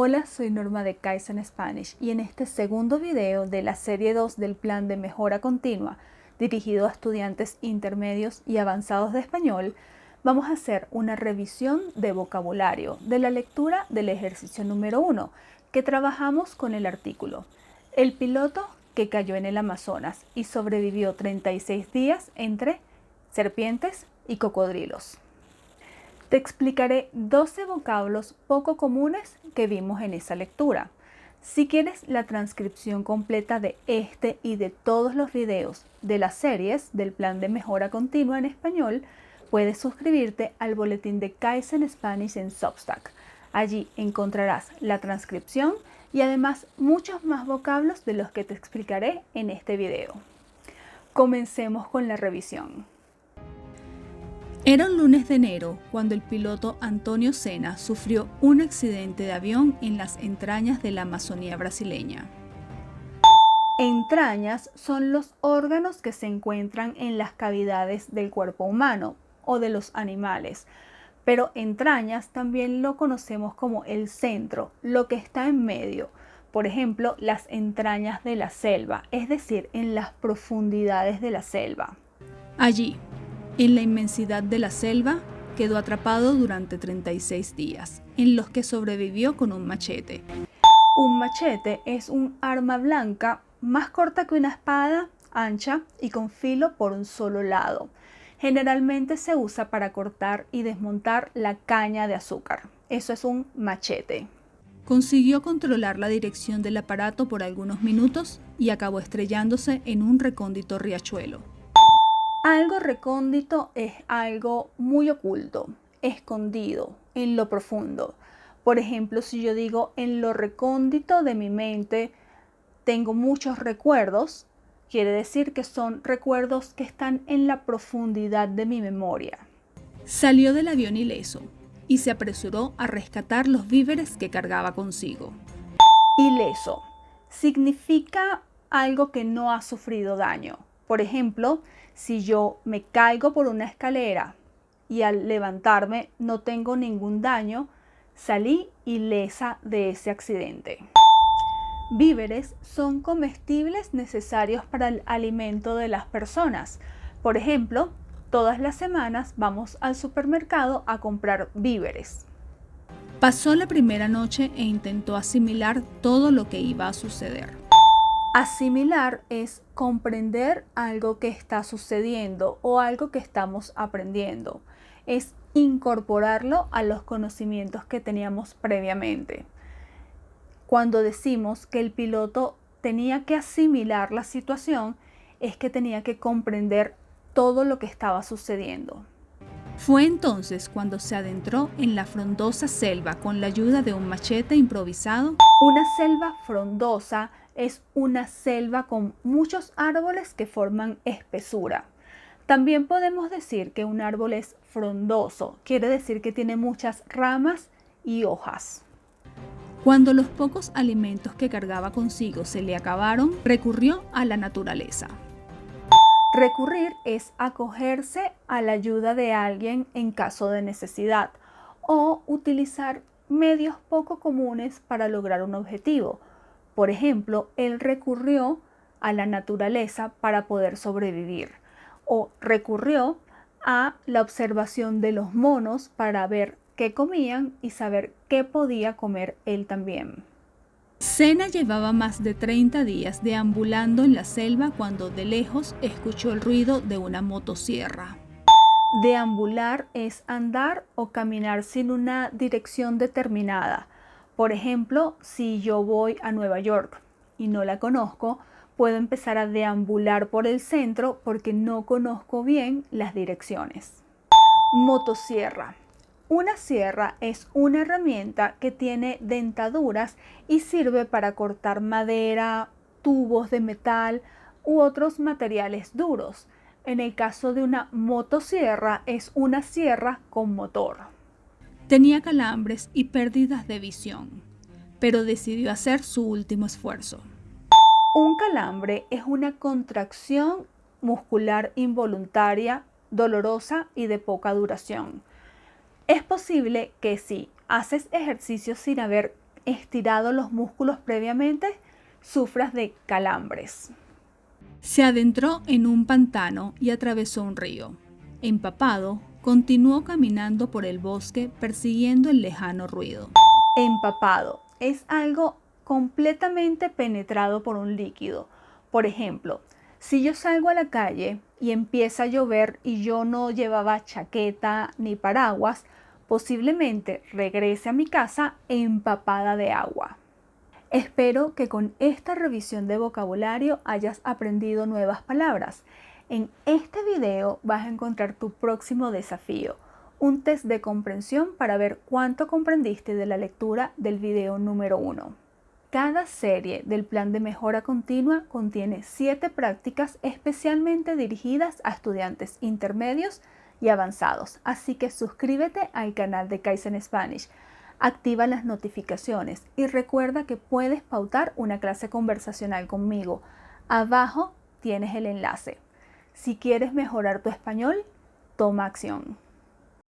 Hola, soy Norma de Kaizen Spanish y en este segundo video de la serie 2 del plan de mejora continua dirigido a estudiantes intermedios y avanzados de español, vamos a hacer una revisión de vocabulario de la lectura del ejercicio número 1 que trabajamos con el artículo El piloto que cayó en el Amazonas y sobrevivió 36 días entre serpientes y cocodrilos. Te explicaré 12 vocablos poco comunes que vimos en esa lectura. Si quieres la transcripción completa de este y de todos los videos de las series del plan de mejora continua en español, puedes suscribirte al boletín de Kaizen Spanish en Substack. Allí encontrarás la transcripción y además muchos más vocablos de los que te explicaré en este video. Comencemos con la revisión. Era un lunes de enero cuando el piloto Antonio Senna sufrió un accidente de avión en las entrañas de la Amazonía brasileña. Entrañas son los órganos que se encuentran en las cavidades del cuerpo humano o de los animales, pero entrañas también lo conocemos como el centro, lo que está en medio. Por ejemplo, las entrañas de la selva, es decir, en las profundidades de la selva. Allí, en la inmensidad de la selva, quedó atrapado durante 36 días, en los que sobrevivió con un machete. Un machete es un arma blanca más corta que una espada, ancha y con filo por un solo lado. Generalmente se usa para cortar y desmontar la caña de azúcar. Eso es un machete. Consiguió controlar la dirección del aparato por algunos minutos y acabó estrellándose en un recóndito riachuelo. Algo recóndito es algo muy oculto, escondido, en lo profundo. Por ejemplo, si yo digo en lo recóndito de mi mente tengo muchos recuerdos, quiere decir que son recuerdos que están en la profundidad de mi memoria. Salió del avión ileso y se apresuró a rescatar los víveres que cargaba consigo. Ileso significa algo que no ha sufrido daño. Por ejemplo, si yo me caigo por una escalera y al levantarme no tengo ningún daño, salí ilesa de ese accidente. Víveres son comestibles necesarios para el alimento de las personas. Por ejemplo, todas las semanas vamos al supermercado a comprar víveres. Pasó la primera noche e intentó asimilar todo lo que iba a suceder. Asimilar es comprender algo que está sucediendo o algo que estamos aprendiendo. Es incorporarlo a los conocimientos que teníamos previamente. Cuando decimos que el piloto tenía que asimilar la situación, es que tenía que comprender todo lo que estaba sucediendo. Fue entonces cuando se adentró en la frondosa selva con la ayuda de un machete improvisado. Una selva frondosa es una selva con muchos árboles que forman espesura. También podemos decir que un árbol es frondoso, quiere decir que tiene muchas ramas y hojas. Cuando los pocos alimentos que cargaba consigo se le acabaron, recurrió a la naturaleza. Recurrir es acogerse a la ayuda de alguien en caso de necesidad o utilizar medios poco comunes para lograr un objetivo. Por ejemplo, él recurrió a la naturaleza para poder sobrevivir o recurrió a la observación de los monos para ver qué comían y saber qué podía comer él también. Senna llevaba más de 30 días deambulando en la selva cuando de lejos escuchó el ruido de una motosierra. Deambular es andar o caminar sin una dirección determinada. Por ejemplo, si yo voy a Nueva York y no la conozco, puedo empezar a deambular por el centro porque no conozco bien las direcciones. Motosierra. Una sierra es una herramienta que tiene dentaduras y sirve para cortar madera, tubos de metal u otros materiales duros. En el caso de una motosierra es una sierra con motor. Tenía calambres y pérdidas de visión, pero decidió hacer su último esfuerzo. Un calambre es una contracción muscular involuntaria, dolorosa y de poca duración. Es posible que si haces ejercicio sin haber estirado los músculos previamente, sufras de calambres. Se adentró en un pantano y atravesó un río. Empapado, continuó caminando por el bosque persiguiendo el lejano ruido. Empapado es algo completamente penetrado por un líquido. Por ejemplo, si yo salgo a la calle y empieza a llover y yo no llevaba chaqueta ni paraguas, posiblemente regrese a mi casa empapada de agua. Espero que con esta revisión de vocabulario hayas aprendido nuevas palabras. En este video vas a encontrar tu próximo desafío, un test de comprensión para ver cuánto comprendiste de la lectura del video número 1. Cada serie del plan de mejora continua contiene 7 prácticas especialmente dirigidas a estudiantes intermedios y avanzados, así que suscríbete al canal de Kaizen Spanish. Activa las notificaciones y recuerda que puedes pautar una clase conversacional conmigo. Abajo tienes el enlace. Si quieres mejorar tu español, toma acción.